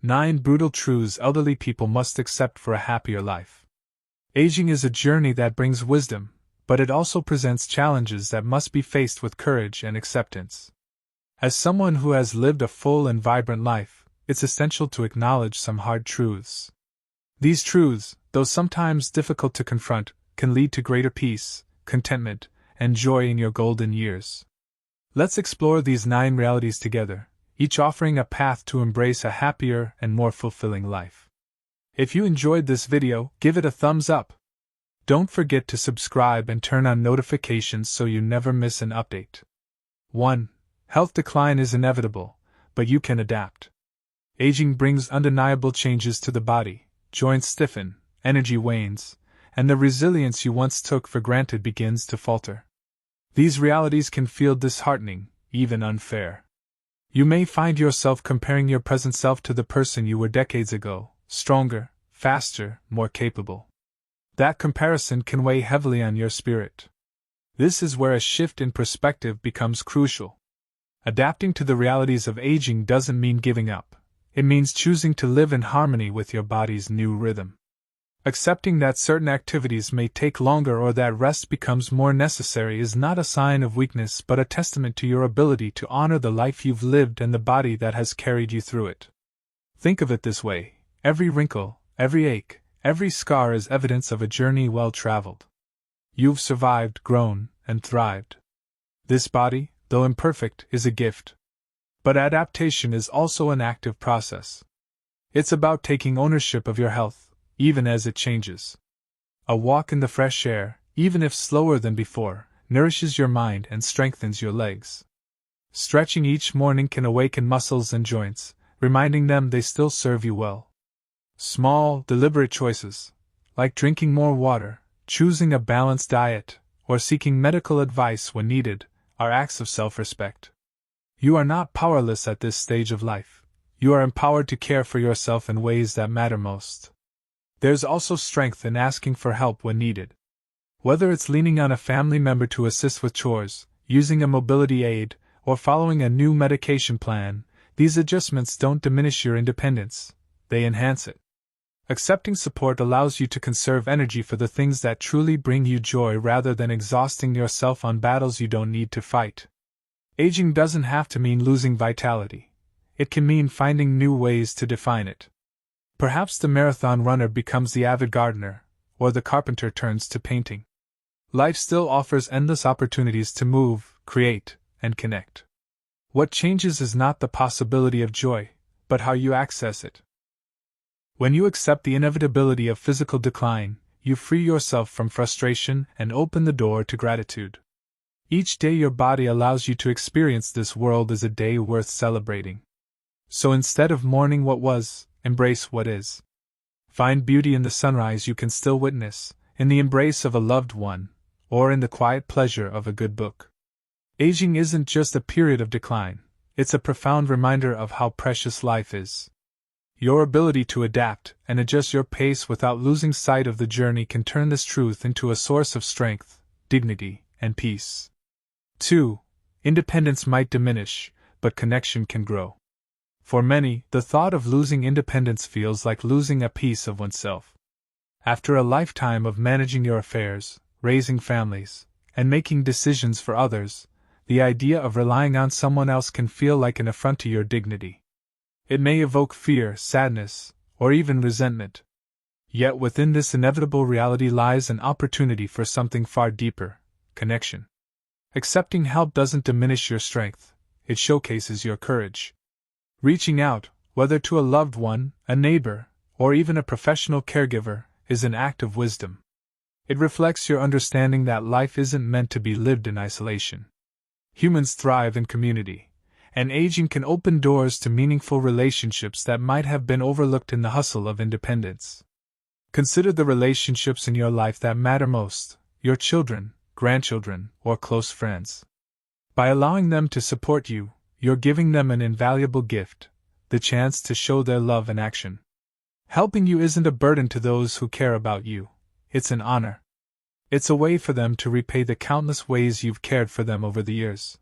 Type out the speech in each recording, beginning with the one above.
9 Brutal Truths Elderly People Must Accept for a Happier Life. Aging is a journey that brings wisdom, but it also presents challenges that must be faced with courage and acceptance. As someone who has lived a full and vibrant life, it's essential to acknowledge some hard truths. These truths, though sometimes difficult to confront, can lead to greater peace, contentment, and joy in your golden years. Let's explore these 9 realities together, each offering a path to embrace a happier and more fulfilling life. If you enjoyed this video, give it a thumbs up. Don't forget to subscribe and turn on notifications so you never miss an update. 1. Health decline is inevitable, but you can adapt. Aging brings undeniable changes to the body. Joints stiffen, energy wanes, and the resilience you once took for granted begins to falter. These realities can feel disheartening, even unfair. You may find yourself comparing your present self to the person you were decades ago, stronger, faster, more capable. That comparison can weigh heavily on your spirit. This is where a shift in perspective becomes crucial. Adapting to the realities of aging doesn't mean giving up. It means choosing to live in harmony with your body's new rhythm. Accepting that certain activities may take longer or that rest becomes more necessary is not a sign of weakness but a testament to your ability to honor the life you've lived and the body that has carried you through it. Think of it this way: every wrinkle, every ache, every scar is evidence of a journey well traveled. You've survived, grown, and thrived. This body, though imperfect, is a gift. But adaptation is also an active process. It's about taking ownership of your health, even as it changes. A walk in the fresh air, even if slower than before, nourishes your mind and strengthens your legs. Stretching each morning can awaken muscles and joints, reminding them they still serve you well. Small, deliberate choices, like drinking more water, choosing a balanced diet, or seeking medical advice when needed, are acts of self-respect. You are not powerless at this stage of life. You are empowered to care for yourself in ways that matter most. There's also strength in asking for help when needed. Whether it's leaning on a family member to assist with chores, using a mobility aid, or following a new medication plan, these adjustments don't diminish your independence, they enhance it. Accepting support allows you to conserve energy for the things that truly bring you joy rather than exhausting yourself on battles you don't need to fight. Aging doesn't have to mean losing vitality. It can mean finding new ways to define it. Perhaps the marathon runner becomes the avid gardener, or the carpenter turns to painting. Life still offers endless opportunities to move, create, and connect. What changes is not the possibility of joy, but how you access it. When you accept the inevitability of physical decline, you free yourself from frustration and open the door to gratitude. Each day your body allows you to experience this world as a day worth celebrating. So instead of mourning what was, embrace what is. Find beauty in the sunrise you can still witness, in the embrace of a loved one, or in the quiet pleasure of a good book. Aging isn't just a period of decline, it's a profound reminder of how precious life is. Your ability to adapt and adjust your pace without losing sight of the journey can turn this truth into a source of strength, dignity, and peace. 2. Independence might diminish, but connection can grow. For many, the thought of losing independence feels like losing a piece of oneself. After a lifetime of managing your affairs, raising families, and making decisions for others, the idea of relying on someone else can feel like an affront to your dignity. It may evoke fear, sadness, or even resentment. Yet within this inevitable reality lies an opportunity for something far deeper: connection. Accepting help doesn't diminish your strength, it showcases your courage. Reaching out, whether to a loved one, a neighbor, or even a professional caregiver, is an act of wisdom. It reflects your understanding that life isn't meant to be lived in isolation. Humans thrive in community, and aging can open doors to meaningful relationships that might have been overlooked in the hustle of independence. Consider the relationships in your life that matter most: your children, grandchildren, or close friends. By allowing them to support you, you're giving them an invaluable gift, the chance to show their love in action. Helping you isn't a burden to those who care about you, it's an honor. It's a way for them to repay the countless ways you've cared for them over the years.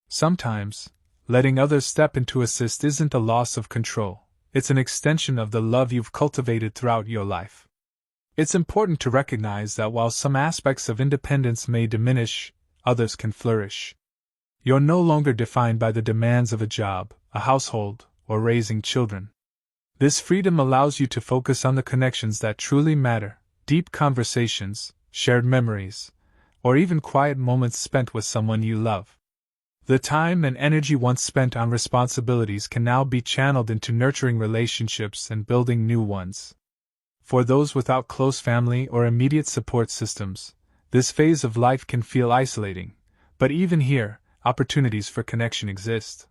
Sometimes, letting others step in to assist isn't a loss of control, it's an extension of the love you've cultivated throughout your life. It's important to recognize that while some aspects of independence may diminish, others can flourish. You're no longer defined by the demands of a job, a household, or raising children. This freedom allows you to focus on the connections that truly matter: deep conversations, shared memories, or even quiet moments spent with someone you love. The time and energy once spent on responsibilities can now be channeled into nurturing relationships and building new ones. For those without close family or immediate support systems, this phase of life can feel isolating, but even here, opportunities for connection exist.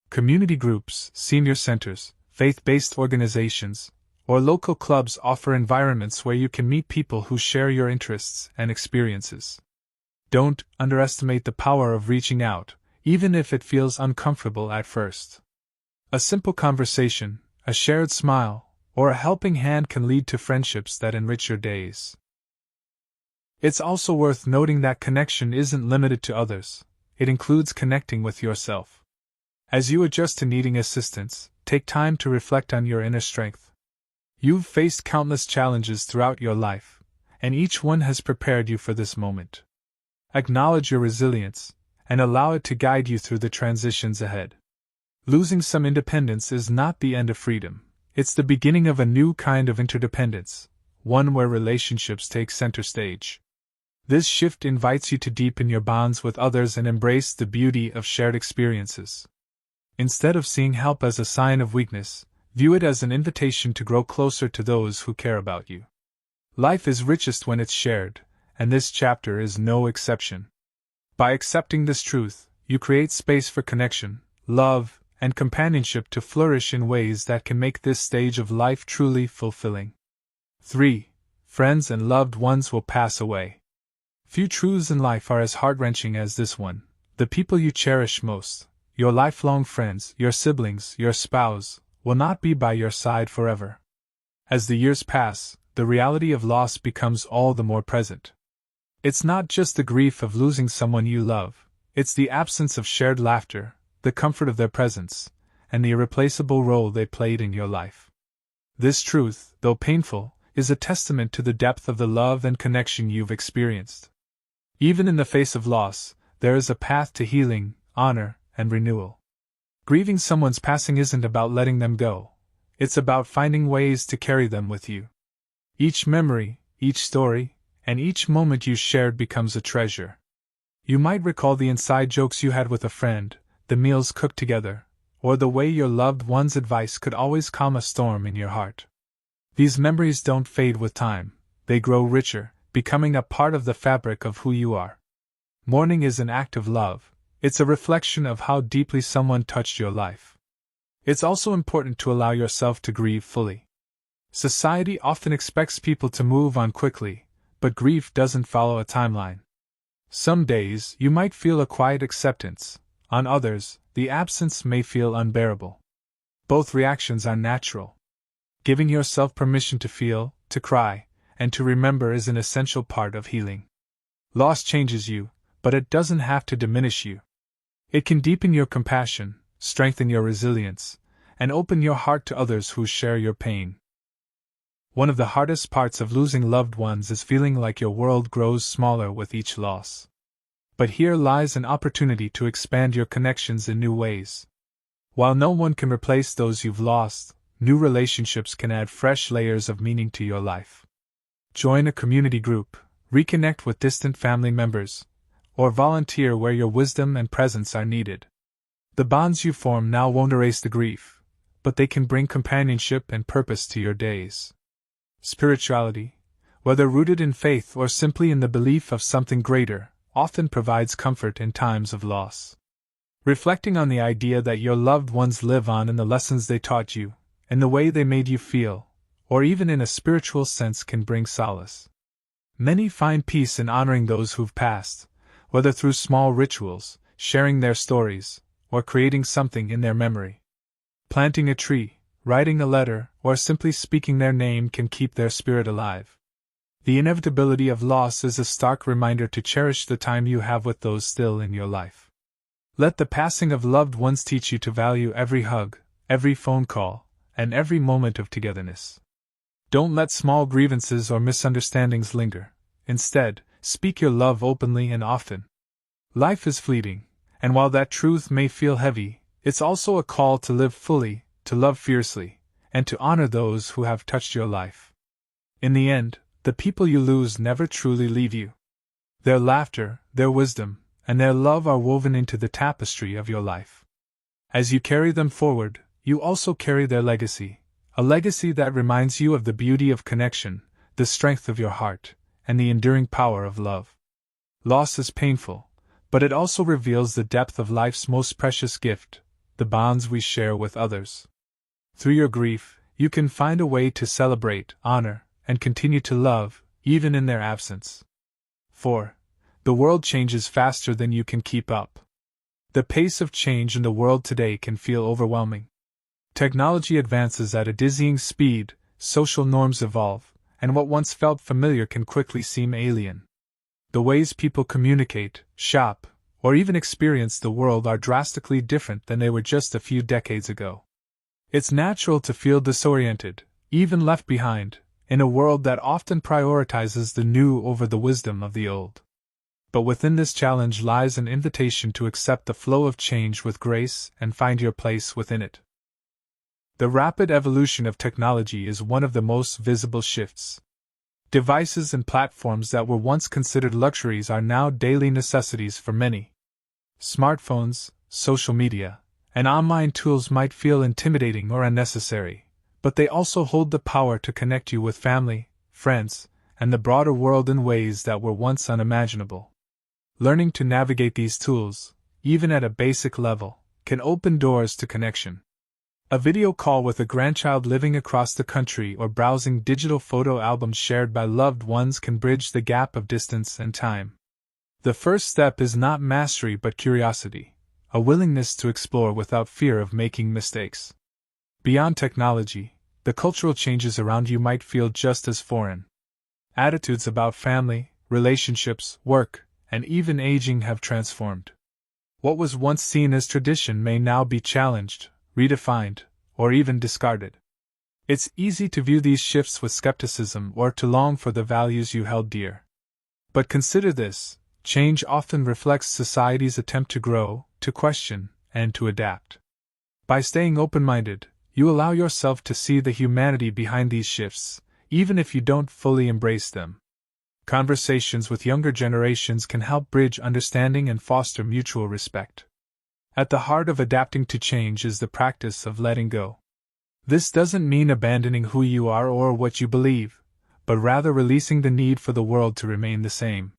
Community groups, senior centers, faith-based organizations, or local clubs offer environments where you can meet people who share your interests and experiences. Don't underestimate the power of reaching out, even if it feels uncomfortable at first. A simple conversation, a shared smile, or a helping hand can lead to friendships that enrich your days. It's also worth noting that connection isn't limited to others, it includes connecting with yourself. As you adjust to needing assistance, take time to reflect on your inner strength. You've faced countless challenges throughout your life, and each one has prepared you for this moment. Acknowledge your resilience, and allow it to guide you through the transitions ahead. Losing some independence is not the end of freedom, it's the beginning of a new kind of interdependence, one where relationships take center stage. This shift invites you to deepen your bonds with others and embrace the beauty of shared experiences. Instead of seeing help as a sign of weakness, view it as an invitation to grow closer to those who care about you. Life is richest when it's shared, and this chapter is no exception. By accepting this truth, you create space for connection, love, and companionship to flourish in ways that can make this stage of life truly fulfilling. 3. Friends and loved ones will pass away. Few truths in life are as heart-wrenching as this one. The people you cherish most, your lifelong friends, your siblings, your spouse, will not be by your side forever. As the years pass, the reality of loss becomes all the more present. It's not just the grief of losing someone you love, it's the absence of shared laughter, the comfort of their presence, and the irreplaceable role they played in your life. This truth, though painful, is a testament to the depth of the love and connection you've experienced. Even in the face of loss, there is a path to healing, honor, and renewal. Grieving someone's passing isn't about letting them go, it's about finding ways to carry them with you. Each memory, each story, and each moment you shared becomes a treasure. You might recall the inside jokes you had with a friend, the meals cooked together, or the way your loved one's advice could always calm a storm in your heart. These memories don't fade with time, they grow richer, becoming a part of the fabric of who you are. Mourning is an act of love, it's a reflection of how deeply someone touched your life. It's also important to allow yourself to grieve fully. Society often expects people to move on quickly, but grief doesn't follow a timeline. Some days you might feel a quiet acceptance, on others, the absence may feel unbearable. Both reactions are natural. Giving yourself permission to feel, to cry, and to remember is an essential part of healing. Loss changes you, but it doesn't have to diminish you. It can deepen your compassion, strengthen your resilience, and open your heart to others who share your pain. One of the hardest parts of losing loved ones is feeling like your world grows smaller with each loss. But here lies an opportunity to expand your connections in new ways. While no one can replace those you've lost, new relationships can add fresh layers of meaning to your life. Join a community group, reconnect with distant family members, or volunteer where your wisdom and presence are needed. The bonds you form now won't erase the grief, but they can bring companionship and purpose to your days. Spirituality, whether rooted in faith or simply in the belief of something greater, often provides comfort in times of loss. Reflecting on the idea that your loved ones live on in the lessons they taught you, in the way they made you feel, or even in a spiritual sense can bring solace. Many find peace in honoring those who've passed, whether through small rituals, sharing their stories, or creating something in their memory. Planting a tree, writing a letter, or simply speaking their name can keep their spirit alive. The inevitability of loss is a stark reminder to cherish the time you have with those still in your life. Let the passing of loved ones teach you to value every hug, every phone call, and every moment of togetherness. Don't let small grievances or misunderstandings linger. Instead, speak your love openly and often. Life is fleeting, and while that truth may feel heavy, it's also a call to live fully, to love fiercely, and to honor those who have touched your life. In the end, the people you lose never truly leave you. Their laughter, their wisdom, and their love are woven into the tapestry of your life. As you carry them forward, you also carry their legacy, a legacy that reminds you of the beauty of connection, the strength of your heart, and the enduring power of love. Loss is painful, but it also reveals the depth of life's most precious gift, the bonds we share with others. Through your grief, you can find a way to celebrate, honor, and continue to love, even in their absence. 4. The world changes faster than you can keep up. The pace of change in the world today can feel overwhelming. Technology advances at a dizzying speed, social norms evolve, and what once felt familiar can quickly seem alien. The ways people communicate, shop, or even experience the world are drastically different than they were just a few decades ago. It's natural to feel disoriented, even left behind, in a world that often prioritizes the new over the wisdom of the old. But within this challenge lies an invitation to accept the flow of change with grace and find your place within it. The rapid evolution of technology is one of the most visible shifts. Devices and platforms that were once considered luxuries are now daily necessities for many. Smartphones, social media, and online tools might feel intimidating or unnecessary, but they also hold the power to connect you with family, friends, and the broader world in ways that were once unimaginable. Learning to navigate these tools, even at a basic level, can open doors to connection. A video call with a grandchild living across the country or browsing digital photo albums shared by loved ones can bridge the gap of distance and time. The first step is not mastery but curiosity, a willingness to explore without fear of making mistakes. Beyond technology, the cultural changes around you might feel just as foreign. Attitudes about family, relationships, work, and even aging have transformed. What was once seen as tradition may now be challenged, redefined, or even discarded. It's easy to view these shifts with skepticism or to long for the values you held dear. But consider this: change often reflects society's attempt to grow, to question, and to adapt. By staying open-minded, you allow yourself to see the humanity behind these shifts, even if you don't fully embrace them. Conversations with younger generations can help bridge understanding and foster mutual respect. At the heart of adapting to change is the practice of letting go. This doesn't mean abandoning who you are or what you believe, but rather releasing the need for the world to remain the same.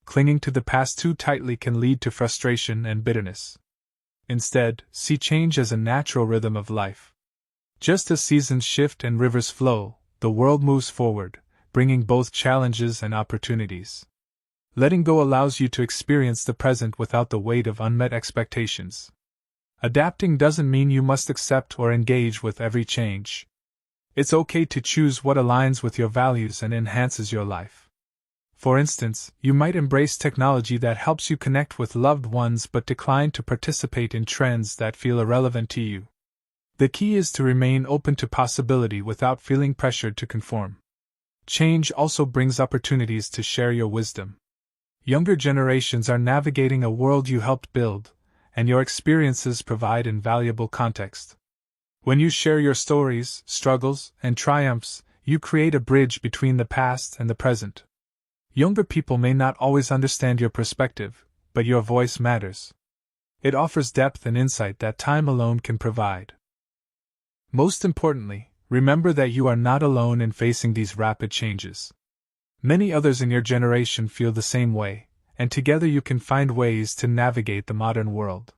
Clinging to the past too tightly can lead to frustration and bitterness. Instead, see change as a natural rhythm of life. Just as seasons shift and rivers flow, the world moves forward, bringing both challenges and opportunities. Letting go allows you to experience the present without the weight of unmet expectations. Adapting doesn't mean you must accept or engage with every change. It's okay to choose what aligns with your values and enhances your life. For instance, you might embrace technology that helps you connect with loved ones but decline to participate in trends that feel irrelevant to you. The key is to remain open to possibility without feeling pressured to conform. Change also brings opportunities to share your wisdom. Younger generations are navigating a world you helped build, and your experiences provide invaluable context. When you share your stories, struggles, and triumphs, you create a bridge between the past and the present. Younger people may not always understand your perspective, but your voice matters. It offers depth and insight that time alone can provide. Most importantly, remember that you are not alone in facing these rapid changes. Many others in your generation feel the same way, and together you can find ways to navigate the modern world.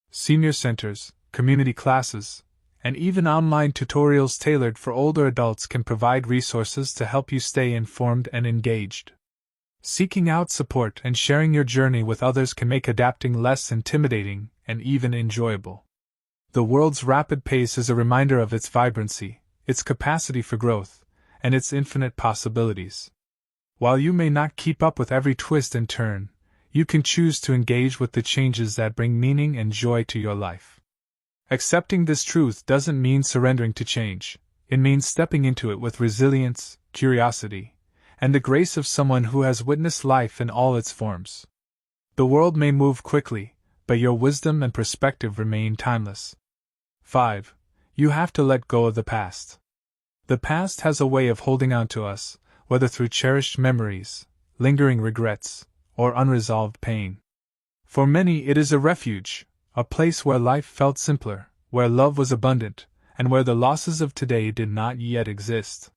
Senior centers, community classes, and even online tutorials tailored for older adults can provide resources to help you stay informed and engaged. Seeking out support and sharing your journey with others can make adapting less intimidating and even enjoyable. The world's rapid pace is a reminder of its vibrancy, its capacity for growth, and its infinite possibilities. While you may not keep up with every twist and turn, you can choose to engage with the changes that bring meaning and joy to your life. Accepting this truth doesn't mean surrendering to change, it means stepping into it with resilience, curiosity, and the grace of someone who has witnessed life in all its forms. The world may move quickly, but your wisdom and perspective remain timeless. 5. You have to let go of the past. The past has a way of holding on to us, whether through cherished memories, lingering regrets, or unresolved pain. For many, it is a refuge, a place where life felt simpler, where love was abundant, and where the losses of today did not yet exist.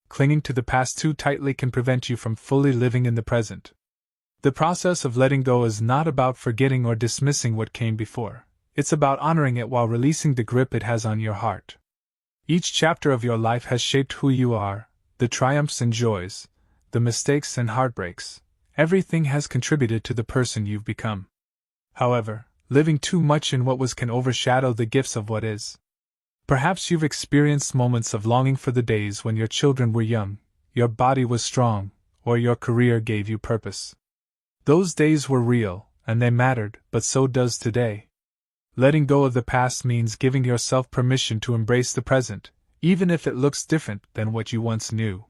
Clinging to the past too tightly can prevent you from fully living in the present. The process of letting go is not about forgetting or dismissing what came before. It's about honoring it while releasing the grip it has on your heart. Each chapter of your life has shaped who you are, the triumphs and joys, the mistakes and heartbreaks. Everything has contributed to the person you've become. However, living too much in what was can overshadow the gifts of what is. Perhaps you've experienced moments of longing for the days when your children were young, your body was strong, or your career gave you purpose. Those days were real, and they mattered, but so does today. Letting go of the past means giving yourself permission to embrace the present, even if it looks different than what you once knew.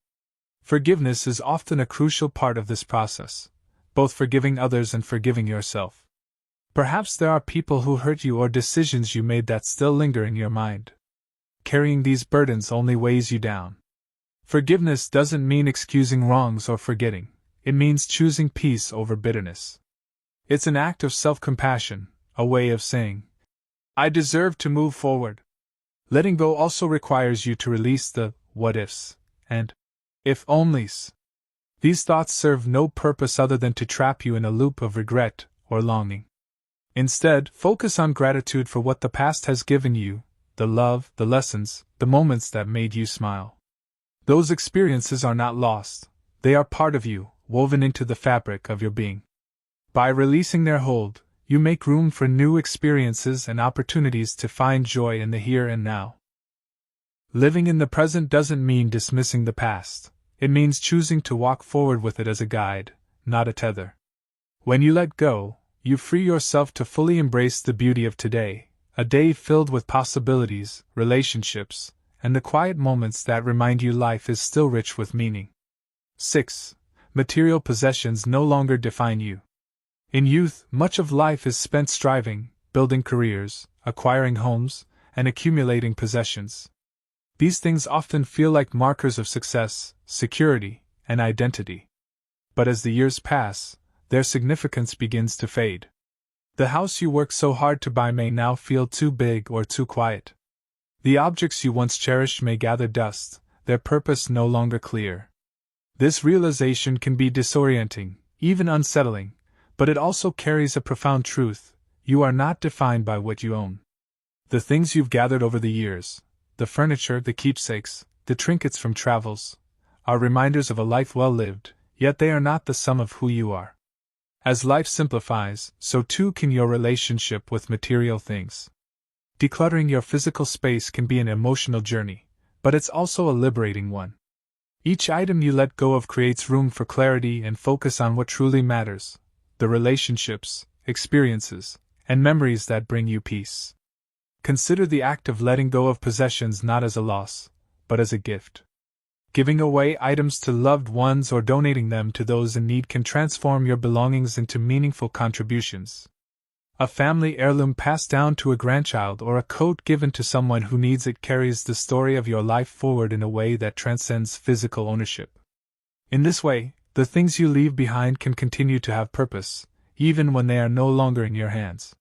Forgiveness is often a crucial part of this process, both forgiving others and forgiving yourself. Perhaps there are people who hurt you or decisions you made that still linger in your mind. Carrying these burdens only weighs you down. Forgiveness doesn't mean excusing wrongs or forgetting, it means choosing peace over bitterness. It's an act of self-compassion, a way of saying, I deserve to move forward. Letting go also requires you to release the what-ifs and if-onlys. These thoughts serve no purpose other than to trap you in a loop of regret or longing. Instead, focus on gratitude for what the past has given you, the love, the lessons, the moments that made you smile. Those experiences are not lost, they are part of you, woven into the fabric of your being. By releasing their hold, you make room for new experiences and opportunities to find joy in the here and now. Living in the present doesn't mean dismissing the past, it means choosing to walk forward with it as a guide, not a tether. When you let go, you free yourself to fully embrace the beauty of today, a day filled with possibilities, relationships, and the quiet moments that remind you life is still rich with meaning. 6. Material possessions no longer define you. In youth, much of life is spent striving, building careers, acquiring homes, and accumulating possessions. These things often feel like markers of success, security, and identity. But as the years pass, their significance begins to fade. The house you worked so hard to buy may now feel too big or too quiet. The objects you once cherished may gather dust, their purpose no longer clear. This realization can be disorienting, even unsettling, but it also carries a profound truth: you are not defined by what you own. The things you've gathered over the years, the furniture, the keepsakes, the trinkets from travels, are reminders of a life well lived, yet they are not the sum of who you are. As life simplifies, so too can your relationship with material things. Decluttering your physical space can be an emotional journey, but it's also a liberating one. Each item you let go of creates room for clarity and focus on what truly matters: the relationships, experiences, and memories that bring you peace. Consider the act of letting go of possessions not as a loss, but as a gift. Giving away items to loved ones or donating them to those in need can transform your belongings into meaningful contributions. A family heirloom passed down to a grandchild or a coat given to someone who needs it carries the story of your life forward in a way that transcends physical ownership. In this way, the things you leave behind can continue to have purpose, even when they are no longer in your hands.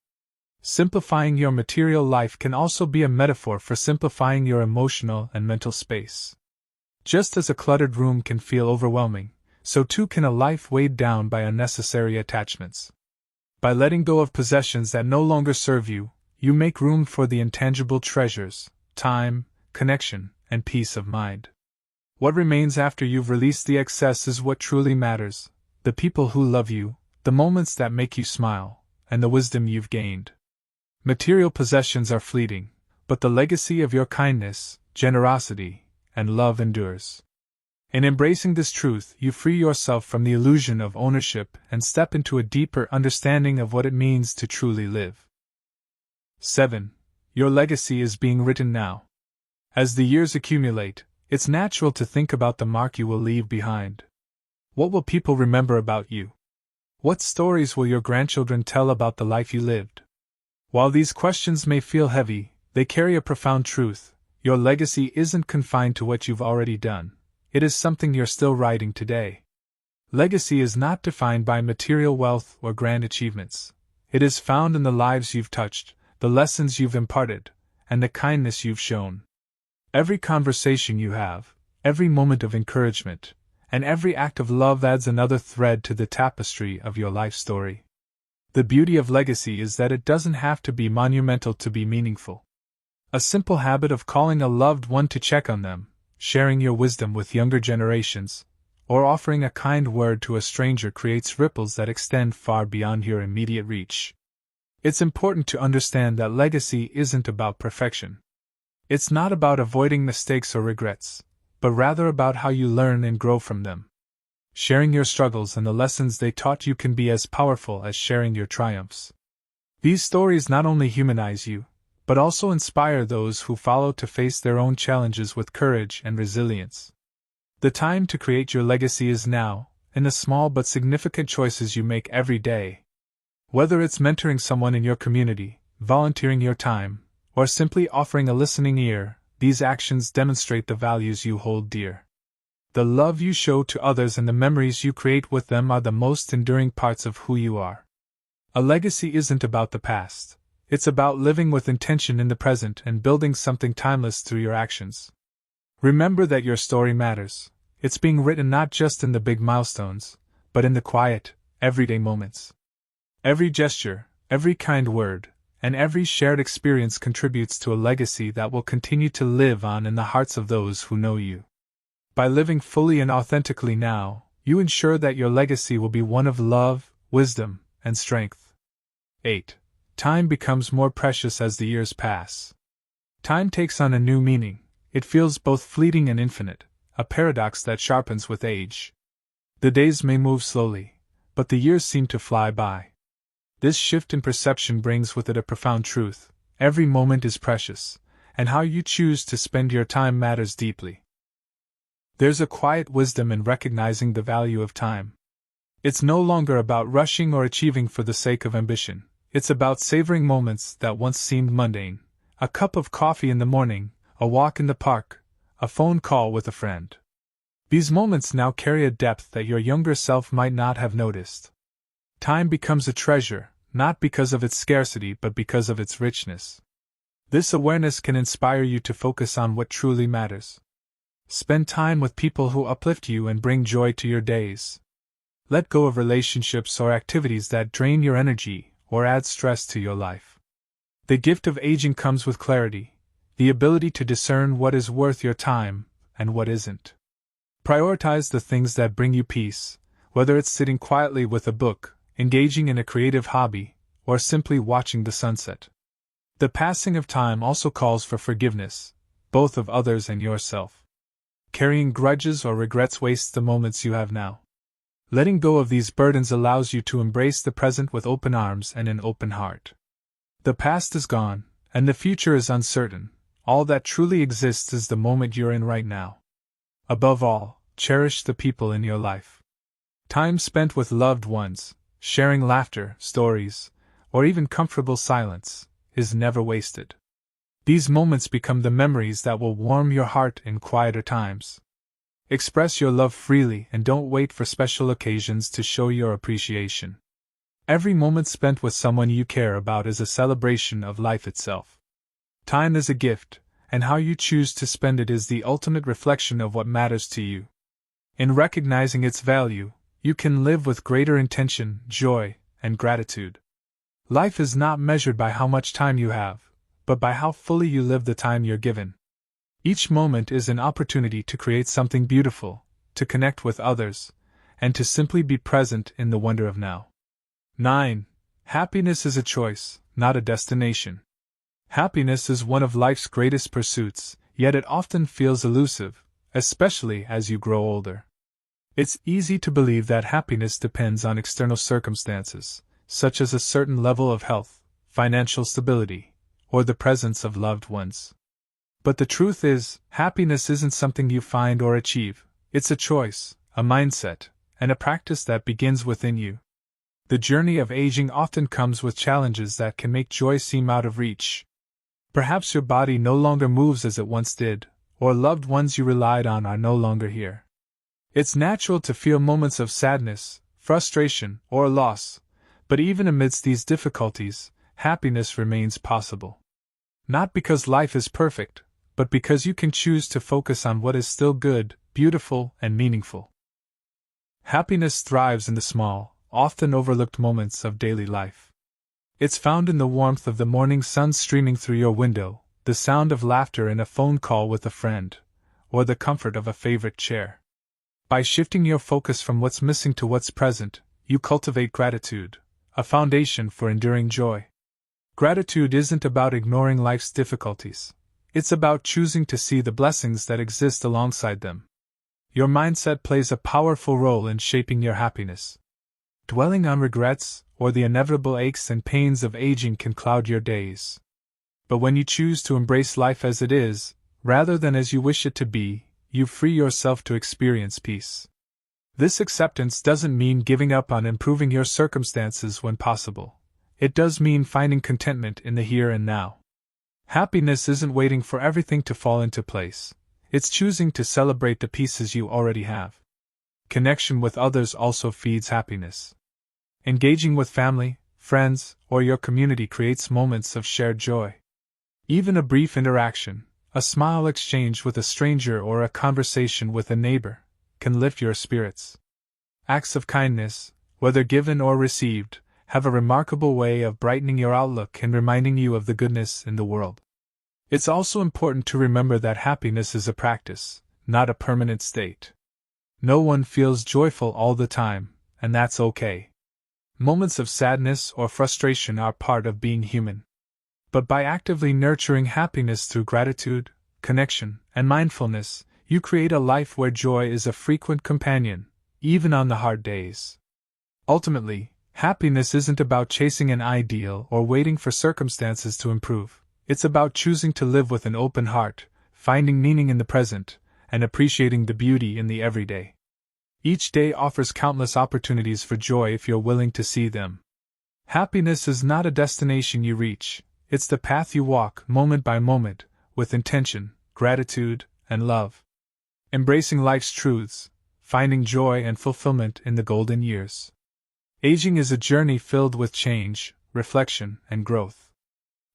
Simplifying your material life can also be a metaphor for simplifying your emotional and mental space. Just as a cluttered room can feel overwhelming, so too can a life weighed down by unnecessary attachments. By letting go of possessions that no longer serve you, you make room for the intangible treasures: time, connection, and peace of mind. What remains after you've released the excess is what truly matters: the people who love you, the moments that make you smile, and the wisdom you've gained. Material possessions are fleeting, but the legacy of your kindness, generosity, and love endures. In embracing this truth, you free yourself from the illusion of ownership and step into a deeper understanding of what it means to truly live. 7. your legacy is being written now. As the years accumulate, it's natural to think about the mark you will leave behind. What will people remember about you? What stories will your grandchildren tell about the life you lived? While these questions may feel heavy, they carry a profound truth. Your legacy isn't confined to what you've already done. It is something you're still writing today. Legacy is not defined by material wealth or grand achievements. It is found in the lives you've touched, the lessons you've imparted, and the kindness you've shown. Every conversation you have, every moment of encouragement, and every act of love adds another thread to the tapestry of your life story. The beauty of legacy is that it doesn't have to be monumental to be meaningful. A simple habit of calling a loved one to check on them, sharing your wisdom with younger generations, or offering a kind word to a stranger creates ripples that extend far beyond your immediate reach. It's important to understand that legacy isn't about perfection. It's not about avoiding mistakes or regrets, but rather about how you learn and grow from them. Sharing your struggles and the lessons they taught you can be as powerful as sharing your triumphs. These stories not only humanize you, but also inspire those who follow to face their own challenges with courage and resilience. The time to create your legacy is now, in the small but significant choices you make every day. Whether it's mentoring someone in your community, volunteering your time, or simply offering a listening ear, these actions demonstrate the values you hold dear. The love you show to others and the memories you create with them are the most enduring parts of who you are. A legacy isn't about the past. It's about living with intention in the present and building something timeless through your actions. Remember that your story matters. It's being written not just in the big milestones, but in the quiet, everyday moments. Every gesture, every kind word, and every shared experience contributes to a legacy that will continue to live on in the hearts of those who know you. By living fully and authentically now, you ensure that your legacy will be one of love, wisdom, and strength. 8. Time becomes more precious as the years pass. Time takes on a new meaning. It feels both fleeting and infinite, a paradox that sharpens with age. The days may move slowly, but the years seem to fly by. This shift in perception brings with it a profound truth. Every moment is precious, and how you choose to spend your time matters deeply. There's a quiet wisdom in recognizing the value of time. It's no longer about rushing or achieving for the sake of ambition. It's about savoring moments that once seemed mundane. A cup of coffee in the morning, a walk in the park, a phone call with a friend. These moments now carry a depth that your younger self might not have noticed. Time becomes a treasure, not because of its scarcity but because of its richness. This awareness can inspire you to focus on what truly matters. Spend time with people who uplift you and bring joy to your days. Let go of relationships or activities that drain your energy or add stress to your life. The gift of aging comes with clarity, the ability to discern what is worth your time and what isn't. Prioritize the things that bring you peace, whether it's sitting quietly with a book, engaging in a creative hobby, or simply watching the sunset. The passing of time also calls for forgiveness, both of others and yourself. Carrying grudges or regrets wastes the moments you have now. Letting go of these burdens allows you to embrace the present with open arms and an open heart. The past is gone, and the future is uncertain. All that truly exists is the moment you're in right now. Above all, cherish the people in your life. Time spent with loved ones, sharing laughter, stories, or even comfortable silence, is never wasted. These moments become the memories that will warm your heart in quieter times. Express your love freely and don't wait for special occasions to show your appreciation. Every moment spent with someone you care about is a celebration of life itself. Time is a gift, and how you choose to spend it is the ultimate reflection of what matters to you. In recognizing its value, you can live with greater intention, joy, and gratitude. Life is not measured by how much time you have, but by how fully you live the time you're given. Each moment is an opportunity to create something beautiful, to connect with others, and to simply be present in the wonder of now. 9. Happiness is a choice, not a destination. Happiness is one of life's greatest pursuits, yet it often feels elusive, especially as you grow older. It's easy to believe that happiness depends on external circumstances, such as a certain level of health, financial stability, or the presence of loved ones. But the truth is, happiness isn't something you find or achieve, it's a choice, a mindset, and a practice that begins within you. The journey of aging often comes with challenges that can make joy seem out of reach. Perhaps your body no longer moves as it once did, or loved ones you relied on are no longer here. It's natural to feel moments of sadness, frustration, or loss, but even amidst these difficulties, happiness remains possible. Not because life is perfect, but because you can choose to focus on what is still good, beautiful, and meaningful. Happiness thrives in the small, often overlooked moments of daily life. It's found in the warmth of the morning sun streaming through your window, the sound of laughter in a phone call with a friend, or the comfort of a favorite chair. By shifting your focus from what's missing to what's present, you cultivate gratitude, a foundation for enduring joy. Gratitude isn't about ignoring life's difficulties. It's about choosing to see the blessings that exist alongside them. Your mindset plays a powerful role in shaping your happiness. Dwelling on regrets or the inevitable aches and pains of aging can cloud your days. But when you choose to embrace life as it is, rather than as you wish it to be, you free yourself to experience peace. This acceptance doesn't mean giving up on improving your circumstances when possible. It does mean finding contentment in the here and now. Happiness isn't waiting for everything to fall into place. It's choosing to celebrate the pieces you already have. Connection with others also feeds happiness. Engaging with family, friends, or your community creates moments of shared joy. Even a brief interaction, a smile exchanged with a stranger or a conversation with a neighbor, can lift your spirits. Acts of kindness, whether given or received, have a remarkable way of brightening your outlook and reminding you of the goodness in the world. It's also important to remember that happiness is a practice, not a permanent state. No one feels joyful all the time, and that's okay. Moments of sadness or frustration are part of being human. But by actively nurturing happiness through gratitude, connection, and mindfulness, you create a life where joy is a frequent companion, even on the hard days. Ultimately, happiness isn't about chasing an ideal or waiting for circumstances to improve. It's about choosing to live with an open heart, finding meaning in the present, and appreciating the beauty in the everyday. Each day offers countless opportunities for joy if you're willing to see them. Happiness is not a destination you reach, it's the path you walk, moment by moment, with intention, gratitude, and love. Embracing life's truths, finding joy and fulfillment in the golden years. Aging is a journey filled with change, reflection, and growth.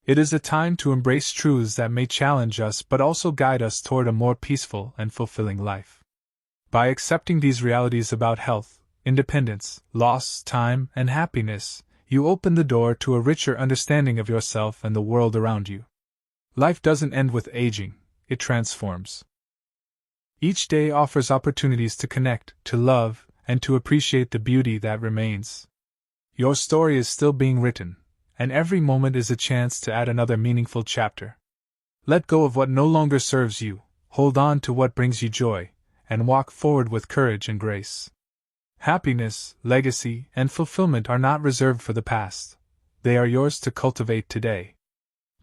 It is a time to embrace truths that may challenge us but also guide us toward a more peaceful and fulfilling life. By accepting these realities about health, independence, loss, time, and happiness, you open the door to a richer understanding of yourself and the world around you. Life doesn't end with aging, it transforms. Each day offers opportunities to connect, to love, and to appreciate the beauty that remains. Your story is still being written, and every moment is a chance to add another meaningful chapter. Let go of what no longer serves you, hold on to what brings you joy, and walk forward with courage and grace. Happiness, legacy, and fulfillment are not reserved for the past. They are yours to cultivate today.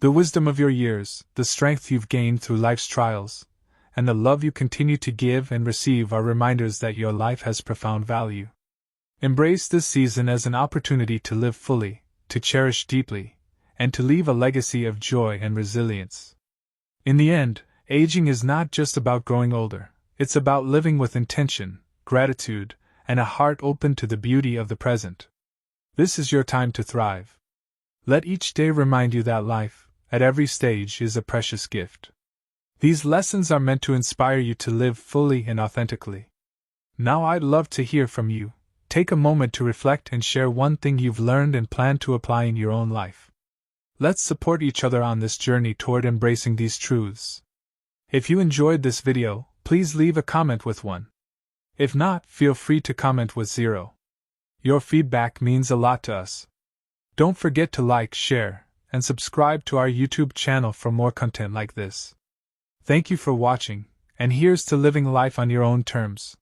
The wisdom of your years, the strength you've gained through life's trials, and the love you continue to give and receive are reminders that your life has profound value. Embrace this season as an opportunity to live fully, to cherish deeply, and to leave a legacy of joy and resilience. In the end, aging is not just about growing older, it's about living with intention, gratitude, and a heart open to the beauty of the present. This is your time to thrive. Let each day remind you that life, at every stage, is a precious gift. These lessons are meant to inspire you to live fully and authentically. Now I'd love to hear from you. Take a moment to reflect and share one thing you've learned and plan to apply in your own life. Let's support each other on this journey toward embracing these truths. If you enjoyed this video, please leave a comment with 1. If not, feel free to comment with 0. Your feedback means a lot to us. Don't forget to like, share, and subscribe to our YouTube channel for more content like this. Thank you for watching, and here's to living life on your own terms.